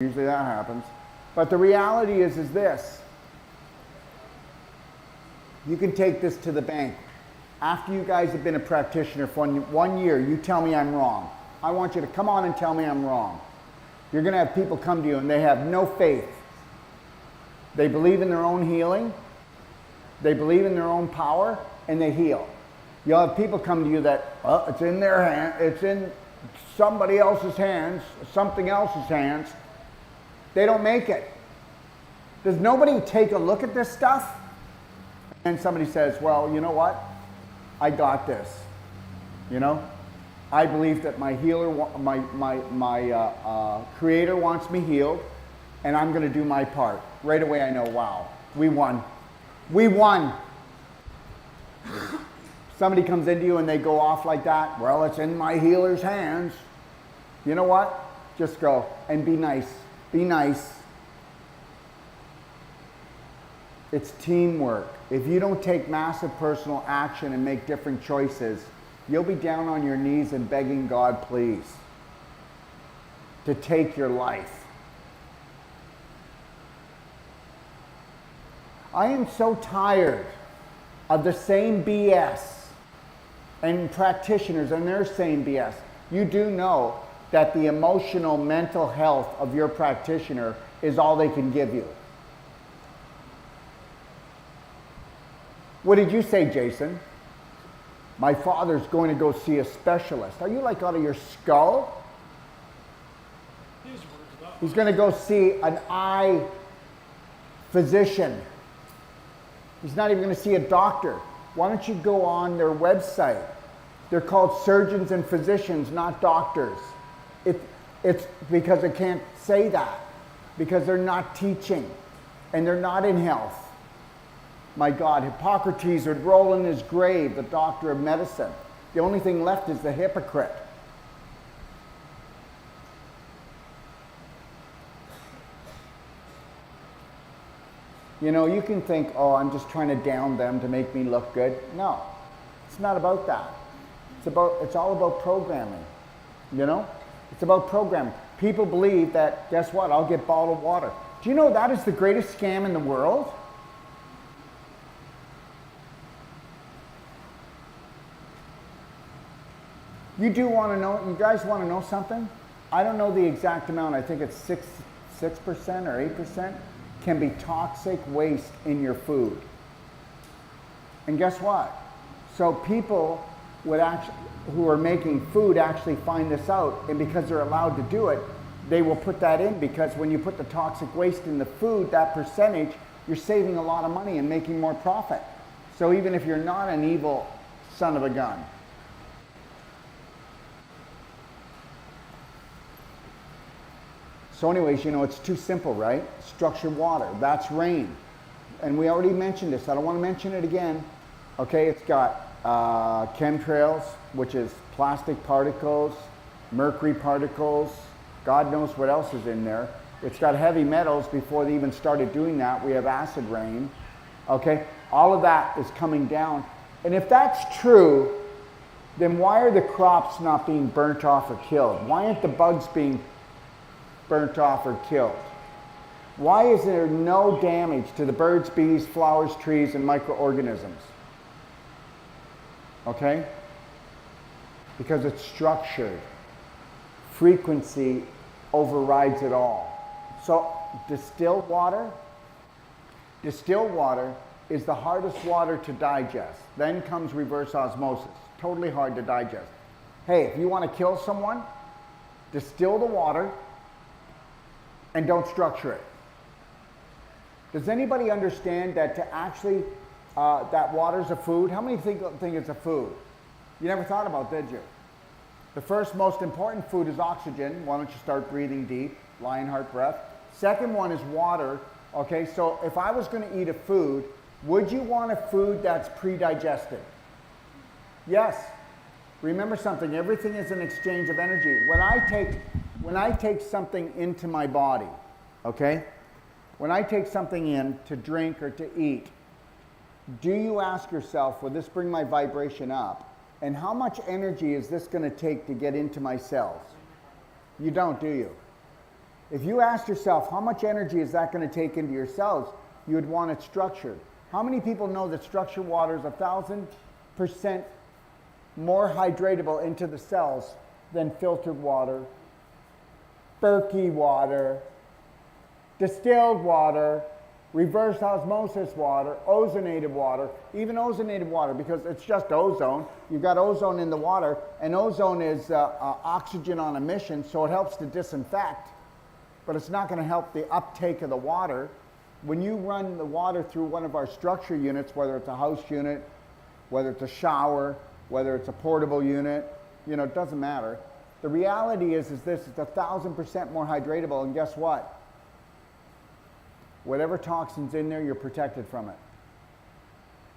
Usually that happens. But the reality is this. You can take this to the bank. After you guys have been a practitioner for 1 year, you tell me I'm wrong. I want you to come on and tell me I'm wrong. You're going to have people come to you and they have no faith. They believe in their own healing. They believe in their own power, and they heal. You'll have people come to you that, well, it's in their hand, it's in somebody else's hands, something else's hands. They don't make it. Does nobody take a look at this stuff? And somebody says, well, you know what? I got this. You know? I believe that my healer, my creator wants me healed, and I'm going to do my part. Right away I know, wow, we won. We won. Somebody comes into you and they go off like that. Well, it's in my healer's hands. You know what? Just go and be nice. Be nice. It's teamwork. If you don't take massive personal action and make different choices, you'll be down on your knees and begging God, please, to take your life. I am so tired of the same BS and practitioners and their same BS. You do know that the emotional, mental health of your practitioner is all they can give you. What did you say, Jason? My father's going to go see a specialist. Are you like out of your skull? He's going to go see an eye physician. He's not even going to see a doctor. Why don't you go on their website? They're called surgeons and physicians, not doctors. It's because they can't say that, because they're not teaching and they're not in health. My God, Hippocrates would roll in his grave, the doctor of medicine. The only thing left is the hypocrite. You know, you can think, oh, I'm just trying to down them to make me look good. No, it's not about that. It's all about programming, you know? It's about programming. People believe that, guess what, I'll get bottled water. Do you know that is the greatest scam in the world? You do want to know, you guys want to know something? I don't know the exact amount, I think it's 6% or 8% can be toxic waste in your food. And guess what? So people would actually, who are making food actually find this out, and because they're allowed to do it, they will put that in, because when you put the toxic waste in the food, that percentage, you're saving a lot of money and making more profit. So even if you're not an evil son of a gun. So anyways, you know, it's too simple, right? Structured water, that's rain. And we already mentioned this, I don't want to mention it again. Okay, it's got chemtrails, which is plastic particles, mercury particles, God knows what else is in there. It's got heavy metals. Before they even started doing that, we have acid rain. Okay, all of that is coming down. And if that's true, then why are the crops not being burnt off or killed? Why aren't the bugs being burnt off or killed? Why is there no damage to the birds, bees, flowers, trees, and microorganisms? Okay? Because it's structured. Frequency overrides it all. So distilled water is the hardest water to digest. Then comes reverse osmosis. Totally hard to digest. Hey, if you want to kill someone, distill the water and don't structure it. Does anybody understand that to actually, that water's a food? How many think it's a food? You never thought about, did you? The first most important food is oxygen. Why don't you start breathing deep, Lionheart breath. Second one is water. Okay, so if I was going to eat a food, would you want a food that's pre-digested? Yes. Remember something, everything is an exchange of energy. When I take something into my body, okay? When I take something in to drink or to eat, do you ask yourself, will this bring my vibration up? And how much energy is this going to take to get into my cells? You don't, do you? If you asked yourself, how much energy is that going to take into your cells, you would want it structured. How many people know that structured water is 1,000% more hydratable into the cells than filtered water, Berkey water, distilled water, reverse osmosis water, ozonated water, even ozonated water, because it's just ozone. You've got ozone in the water, and ozone is oxygen on emission, so it helps to disinfect, but it's not going to help the uptake of the water. When you run the water through one of our structure units, whether it's a house unit, whether it's a shower, whether it's a portable unit, you know, it doesn't matter. The reality is this, it's 1,000% more hydratable, and guess what? Whatever toxin's in there, you're protected from it.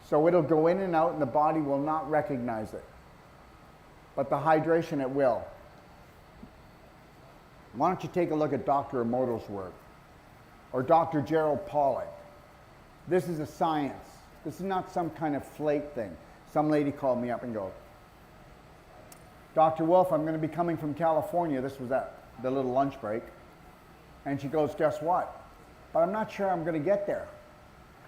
So it'll go in and out and the body will not recognize it. But the hydration, it will. Why don't you take a look at Dr. Emoto's work? Or Dr. Gerald Pollack. This is a science. This is not some kind of flake thing. Some lady called me up and goes, Dr. Wolf, I'm going to be coming from California. This was at the little lunch break. And she goes, guess what? But I'm not sure I'm going to get there.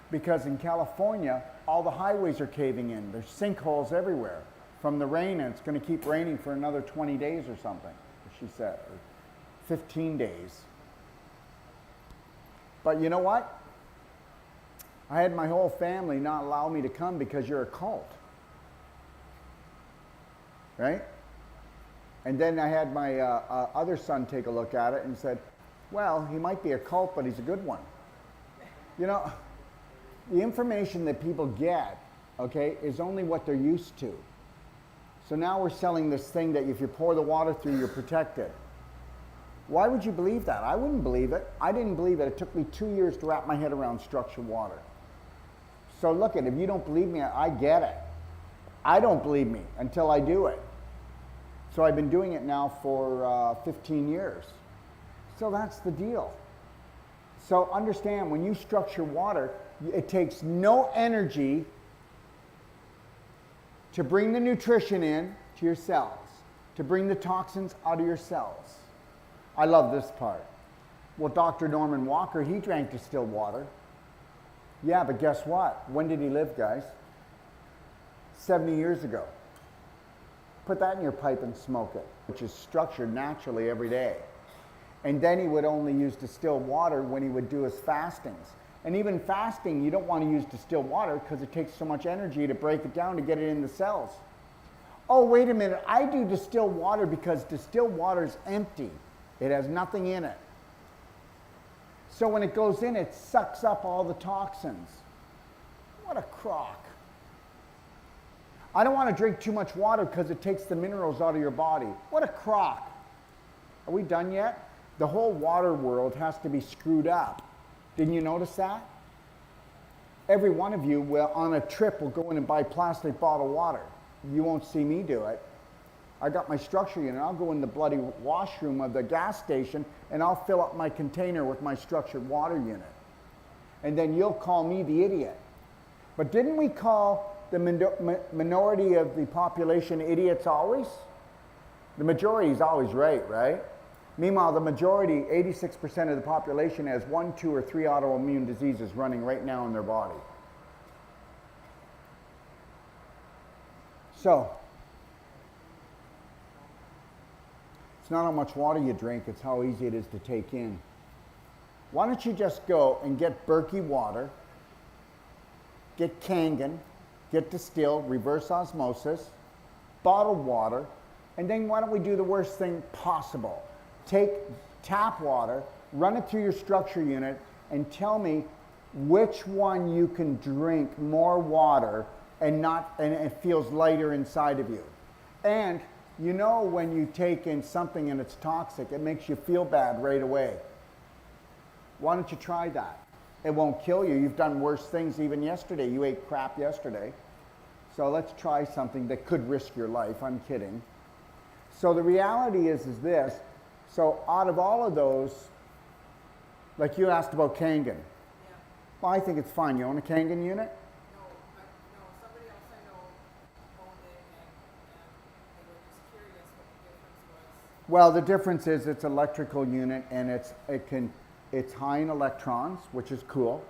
Because in California, all the highways are caving in. There's sinkholes everywhere from the rain, and it's going to keep raining for another 20 days or something, she said, or 15 days. But you know what? I had my whole family not allow me to come because you're a cult. Right? And then I had my other son take a look at it and said, well, he might be a cult, but he's a good one. You know, the information that people get, okay, is only what they're used to. So now we're selling this thing that if you pour the water through, you're protected. Why would you believe that? I wouldn't believe it. I didn't believe it. It took me 2 years to wrap my head around structured water. So look at it. If you don't believe me, I get it. I don't believe me until I do it. So I've been doing it now for 15 years. So that's the deal. So understand, when you structure water, it takes no energy to bring the nutrition in to your cells, to bring the toxins out of your cells. I love this part. Well, Dr. Norman Walker, he drank distilled water. Yeah, but guess what? When did he live, guys? 70 years ago. Put that in your pipe and smoke it, which is structured naturally every day. And then he would only use distilled water when he would do his fastings. And even fasting, you don't want to use distilled water because it takes so much energy to break it down to get it in the cells. Oh, wait a minute, I do distilled water because distilled water is empty. It has nothing in it. So when it goes in, it sucks up all the toxins. What a crock. I don't want to drink too much water because it takes the minerals out of your body. What a crock. Are we done yet? The whole water world has to be screwed up. Didn't you notice that? Every one of you will, on a trip, will go in and buy plastic bottled water. You won't see me do it. I got my structure unit. I'll go in the bloody washroom of the gas station and I'll fill up my container with my structured water unit. And then you'll call me the idiot. But didn't we call the minority of the population idiots always? The majority is always right, right? Meanwhile, the majority, 86% of the population, has 1, 2, or 3 autoimmune diseases running right now in their body. So, it's not how much water you drink, it's how easy it is to take in. Why don't you just go and get Berkey water, get Kangen, get distilled, reverse osmosis, bottled water, and then why don't we do the worst thing possible? Take tap water, run it through your structure unit, and tell me which one you can drink more water and it feels lighter inside of you. And you know when you take in something and it's toxic, it makes you feel bad right away. Why don't you try that? It won't kill you. You've done worse things even yesterday. You ate crap yesterday. So let's try something that could risk your life. I'm kidding. So the reality is this. So out of all of those, like you asked about Kangen. Yeah. Well, I think it's fine. You own a Kangen unit? No, somebody else I know owned it and they were just curious what the difference Well, the difference is it's electrical unit and it's high in electrons, which is cool.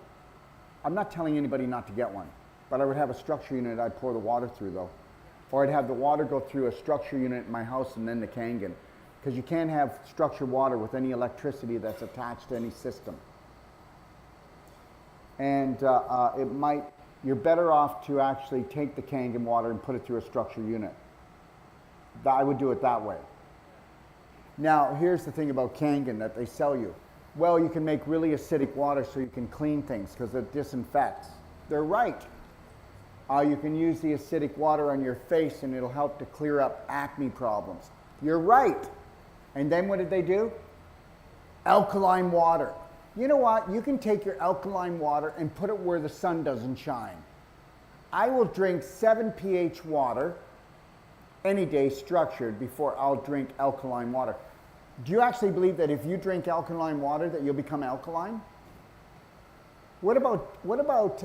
I'm not telling anybody not to get one, but I would have a structure unit I'd pour the water through though. Or I'd have the water go through a structure unit in my house and then the Kangen. Because you can't have structured water with any electricity that's attached to any system. And you're better off to actually take the Kangen water and put it through a structure unit. I would do it that way. Now, here's the thing about Kangen that they sell you. Well, you can make really acidic water so you can clean things because it disinfects. They're right. You can use the acidic water on your face and it'll help to clear up acne problems. You're right. And then what did they do? Alkaline water. You know what? You can take your alkaline water and put it where the sun doesn't shine. I will drink 7 pH water any day structured before I'll drink alkaline water. Do you actually believe that if you drink alkaline water that you'll become alkaline? What about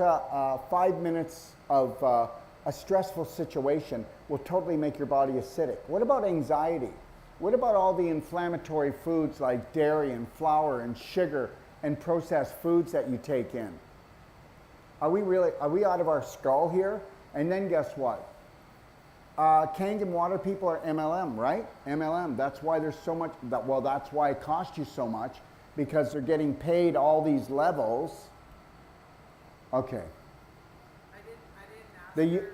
5 minutes of a stressful situation will totally make your body acidic? What about anxiety? What about all the inflammatory foods like dairy and flour and sugar and processed foods that you take in? Are we out of our skull here? And then guess what? Kangen water people are MLM, right? MLM, that's why there's so much, that's why it costs you so much, because they're getting paid all these levels. Okay. I didn't ask her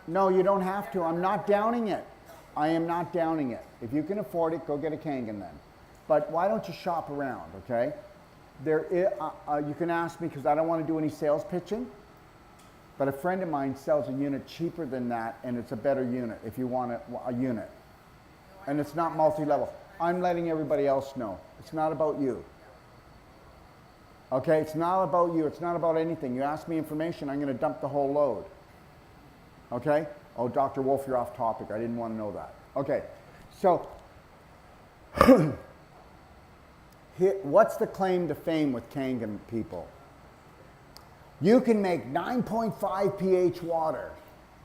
No, you don't have to. I'm not downing it. I am not downing it. If you can afford it, go get a Kangen then. But why don't you shop around, okay? You can ask me because I don't want to do any sales pitching. But a friend of mine sells a unit cheaper than that, and it's a better unit if you want a unit. And it's not multi-level. I'm letting everybody else know. It's not about you. Okay, it's not about you. It's not about anything. You ask me information, I'm going to dump the whole load. Okay? Oh, Dr. Wolf, you're off topic. I didn't want to know that. Okay, so what's the claim to fame with Kangen people? You can make 9.5 pH water.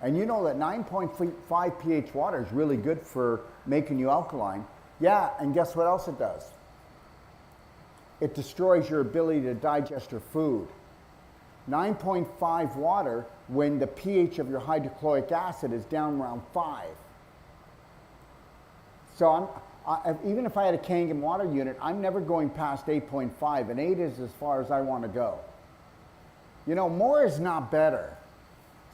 And you know that 9.5 pH water is really good for making you alkaline. Yeah, and guess what else it does? It destroys your ability to digest your food. 9.5 water when the pH of your hydrochloric acid is down around 5. So even if I had a Kangen water unit, I'm never going past 8.5, and 8 is as far as I want to go. You know, more is not better.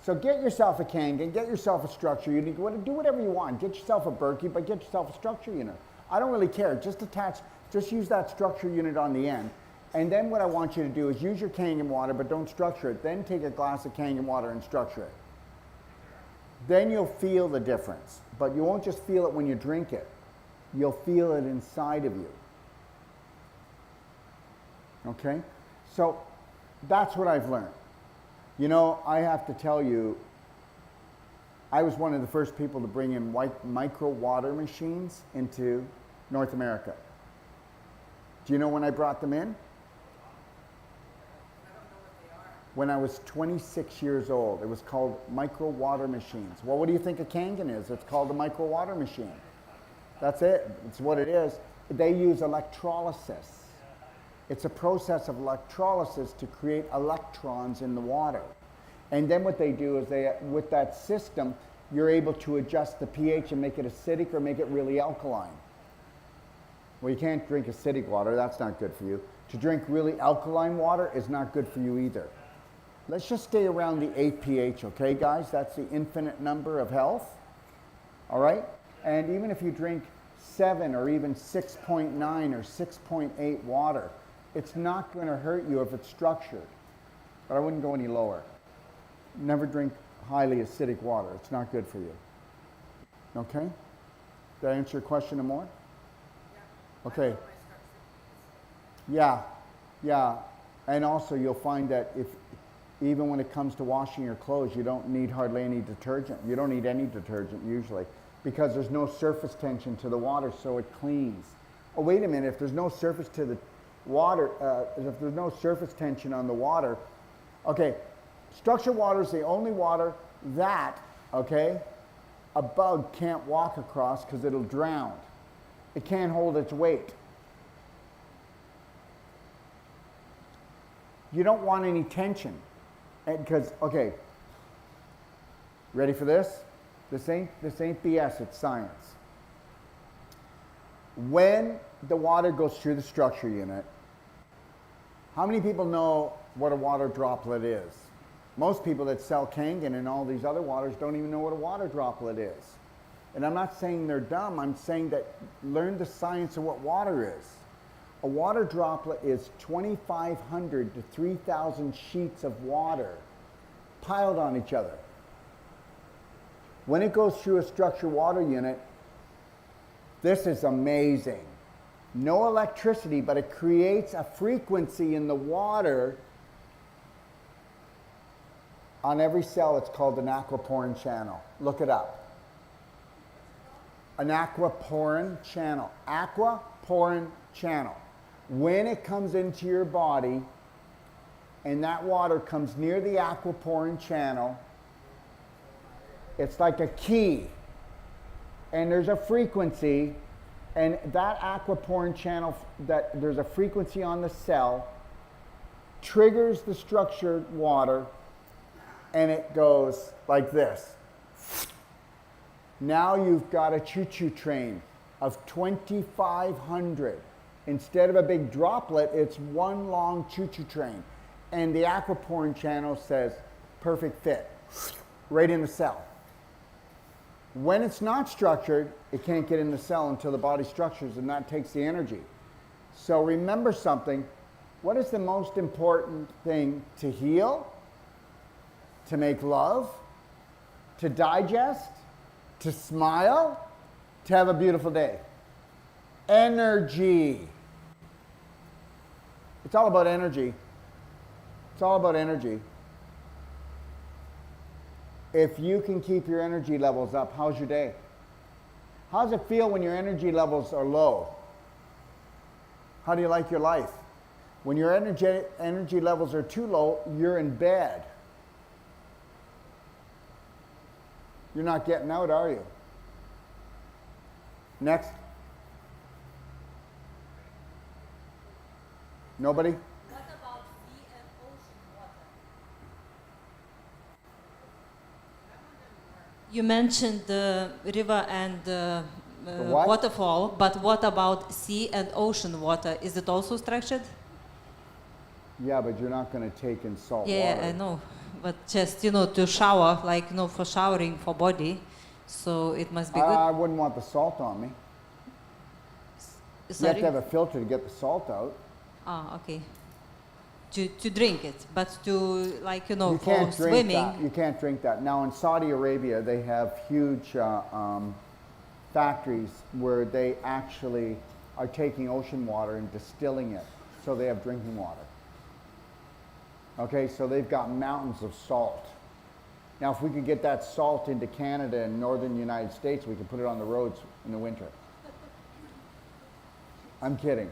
So get yourself a Kangen, get yourself a structure unit, do whatever you want. Get yourself a Berkey, but get yourself a structure unit. I don't really care. Just use that structure unit on the end. And then what I want you to do is use your Kangen water, but don't structure it. Then take a glass of Kangen water and structure it. Then you'll feel the difference. But you won't just feel it when you drink it. You'll feel it inside of you. Okay? So that's what I've learned. You know, I have to tell you, I was one of the first people to bring in micro water machines into North America. Do you know when I brought them in? I don't know what they are. When I was 26 years old. It was called micro water machines. Well, what do you think a Kangen is? It's called a micro water machine. That's it. It's what it is. They use electrolysis. It's a process of electrolysis to create electrons in the water. And then what they do is with that system, you're able to adjust the pH and make it acidic or make it really alkaline. Well, you can't drink acidic water. That's not good for you. To drink really alkaline water is not good for you either. Let's just stay around the 8 pH, okay, guys? That's the infinite number of health, all right? And even if you drink 7 or even 6.9 or 6.8 water, it's not going to hurt you if it's structured. But I wouldn't go any lower. Never drink highly acidic water. It's not good for you. Okay? Did I answer your question or more? Yeah. Okay. Yeah. And also you'll find that even when it comes to washing your clothes, you don't need hardly any detergent. You don't need any detergent usually because there's no surface tension to the water, so it cleans. Oh, wait a minute. If there's no surface to the water, if there's no surface tension on the water, okay, structured water is the only water that, okay, a bug can't walk across because it'll drown. It can't hold its weight. You don't want any tension. Because, okay, ready for this? This ain't BS, it's science. When the water goes through the structure unit, how many people know what a water droplet is? Most people that sell Kangen and all these other waters don't even know what a water droplet is. And I'm not saying they're dumb, I'm saying that learn the science of what water is. A water droplet is 2,500 to 3,000 sheets of water piled on each other. When it goes through a structure water unit, this is amazing. No electricity, but it creates a frequency in the water. On every cell, it's called an aquaporin channel. Look it up. An aquaporin channel. Aquaporin channel. When it comes into your body and that water comes near the aquaporin channel, it's like a key. And there's a frequency, and that aquaporin channel, that there's a frequency on the cell, triggers the structured water, and it goes like this. Now you've got a choo-choo train of 2,500. Instead of a big droplet, it's one long choo-choo train. And the aquaporin channel says, perfect fit, right in the cell. When it's not structured, it can't get in the cell until the body structures, and that takes the energy. So remember something. What is the most important thing to heal? To make love? To digest? To smile? To have a beautiful day? Energy. It's all about energy. It's all about energy. If you can keep your energy levels up, how's your day? How does it feel when your energy levels are low? How do you like your life? When your energy levels are too low, you're in bed. You're not getting out, are you? Next. Nobody? What about sea and ocean water? You mentioned the river and the what? waterfall, but what about sea and ocean water? Is it also structured? Yeah, but you're not going to take in salt Yeah, water. I know. But just, to shower, like, for showering for body. So it must be good. I wouldn't want the salt on me. You Sorry? have to have a filter to get the salt out. Ah, okay. To drink it, but to, like, You for can't drink swimming. that. You can't drink that. Now in Saudi Arabia, they have huge factories where they actually are taking ocean water and distilling it, so they have drinking water. Okay, so they've got mountains of salt. Now if we could get that salt into Canada and northern United States, we could put it on the roads in the winter. I'm kidding.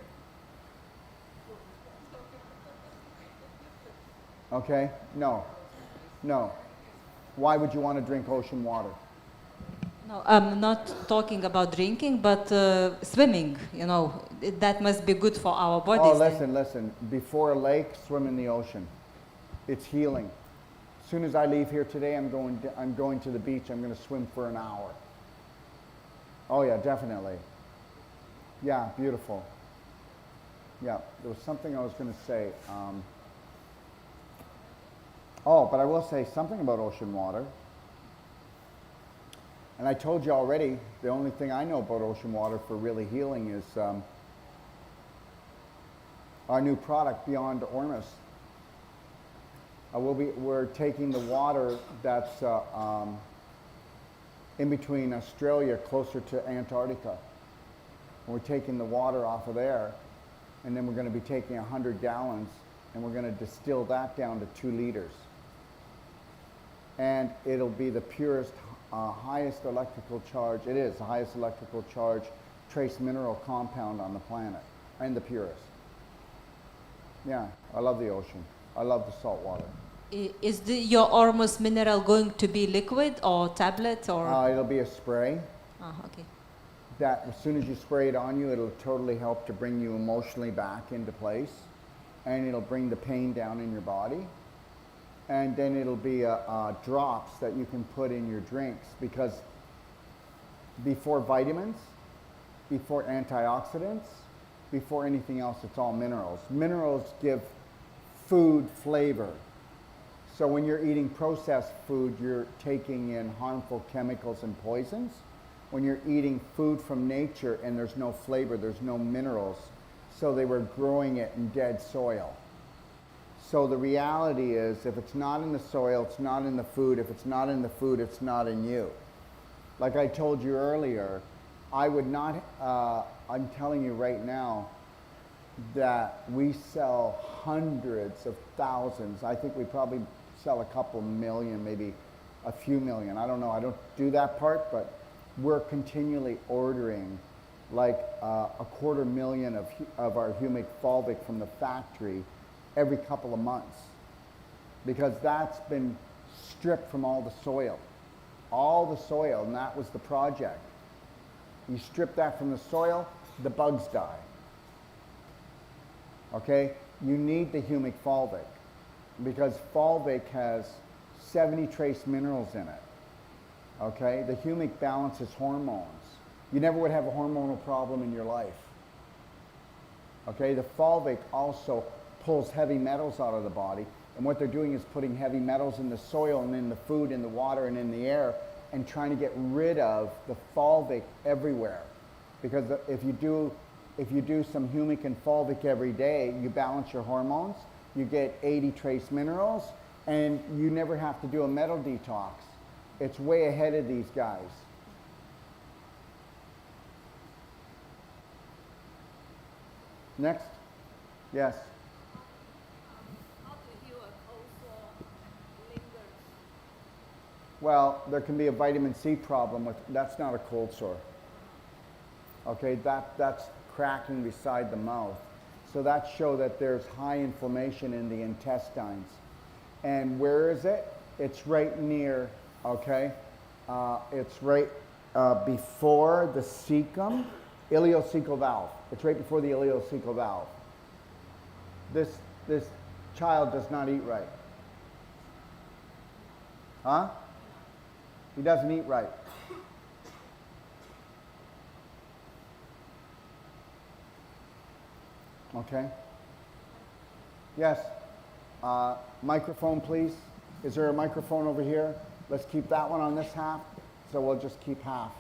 Okay? No. No. Why would you want to drink ocean water? No, I'm not talking about drinking, but swimming, that must be good for our bodies. Oh, listen. Before a lake, swim in the ocean. It's healing. As soon as I leave here today, I'm going to the beach. I'm going to swim for an hour. Oh yeah, definitely. Yeah, beautiful. Yeah, there was something I was going to say. But I will say something about ocean water. And I told you already, the only thing I know about ocean water for really healing is our new product, Beyond Ormus. We're taking the water that's in between Australia, closer to Antarctica. We're taking the water off of there, and then we're going to be taking 100 gallons, and we're going to distill that down to 2 liters. And it'll be the purest, highest electrical charge. It is the highest electrical charge trace mineral compound on the planet, and the purest. Yeah, I love the ocean. I love the salt water. Is your Ormus mineral going to be liquid or tablet or? It'll be a spray. Ah, okay. that as soon as you spray it on you, it'll totally help to bring you emotionally back into place, and it'll bring the pain down in your body. And then it'll be drops that you can put in your drinks, because before vitamins, before antioxidants, before anything else, it's all minerals. Minerals give food flavor. So when you're eating processed food, you're taking in harmful chemicals and poisons. When you're eating food from nature and there's no flavor, there's no minerals, so they were growing it in dead soil. So the reality is, if it's not in the soil, it's not in the food. If it's not in the food, it's not in you. Like I told you earlier, I would not, I'm telling you right now, that we sell hundreds of thousands. I think we probably sell a couple million, maybe a few million. I don't know, I don't do that part, but we're continually ordering like 250,000 of our humic fulvic from the factory every couple of months, because that's been stripped from all the soil, and that was the project. You strip that from the soil, the bugs die. Okay, you need the humic fulvic, because fulvic has 70 trace minerals in it. Okay, the humic balances hormones. You never would have a hormonal problem in your life. Okay, the fulvic also pulls heavy metals out of the body, and what they're doing is putting heavy metals in the soil and in the food, in the water, and in the air, and trying to get rid of the fulvic everywhere. Because if you do some humic and fulvic every day, you balance your hormones, you get 80 trace minerals, and you never have to do a metal detox. It's way ahead of these guys. Next. Yes. How to heal a cold sore lingers? Well, there can be a vitamin C problem with, that's not a cold sore. Okay, that's cracking beside the mouth. So that shows that there's high inflammation in the intestines. And where is it? It's right near, okay? It's right before the cecum, ileocecal valve. It's right before the ileocecal valve. This child does not eat right. Huh? He doesn't eat right. Okay. Yes. Microphone, please. Is there a microphone over here? Let's keep that one on this half. So we'll just keep half.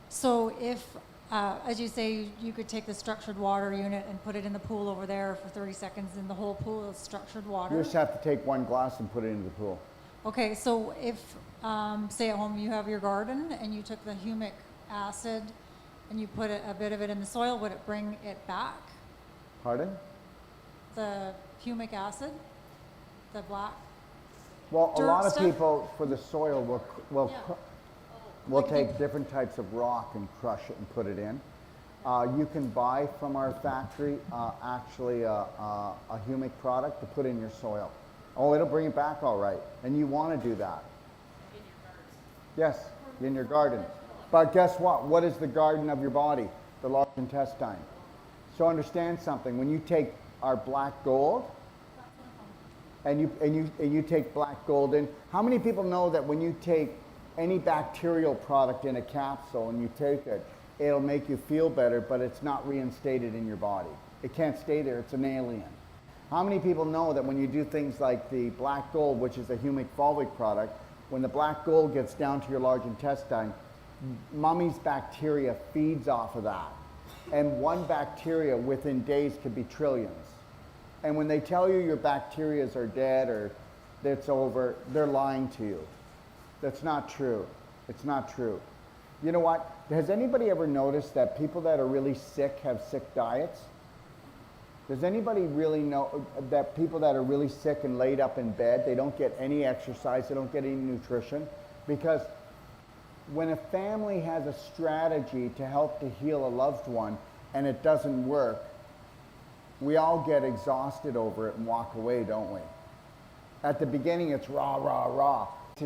So if, as you say, you could take the structured water unit and put it in the pool over there for 30 seconds, and the whole pool is structured water. You just have to take one glass and put it into the pool. Okay, so if, say at home you have your garden and you took the humic acid and you put a bit of it in the soil, would it bring it back? Pardon? The humic acid? The black? Well, a Dirt lot of stuff? people for the soil will Like take different types of rock and crush it and put it in. You can buy from our factory actually a humic product to put in your soil. Oh, it'll bring it back all right. And you want to do that. Yes, in your garden. But guess what? What is the garden of your body? The large intestine. So understand something. When you take our black gold, and you take black gold in, how many people know that when you take any bacterial product in a capsule and you take it, it'll make you feel better, but it's not reinstated in your body. It can't stay there. It's an alien. How many people know that when you do things like the black gold, which is a humic fulvic product, when the black gold gets down to your large intestine, mummy's bacteria feeds off of that. And one bacteria within days could be trillions. And when they tell you your bacteria are dead or it's over, they're lying to you. That's not true. It's not true. You know what? Has anybody ever noticed that people that are really sick have sick diets? Does anybody really know that people that are really sick and laid up in bed, they don't get any exercise, they don't get any nutrition? Because when a family has a strategy to help to heal a loved one and it doesn't work, we all get exhausted over it and walk away, don't we? At the beginning, it's rah, rah, rah.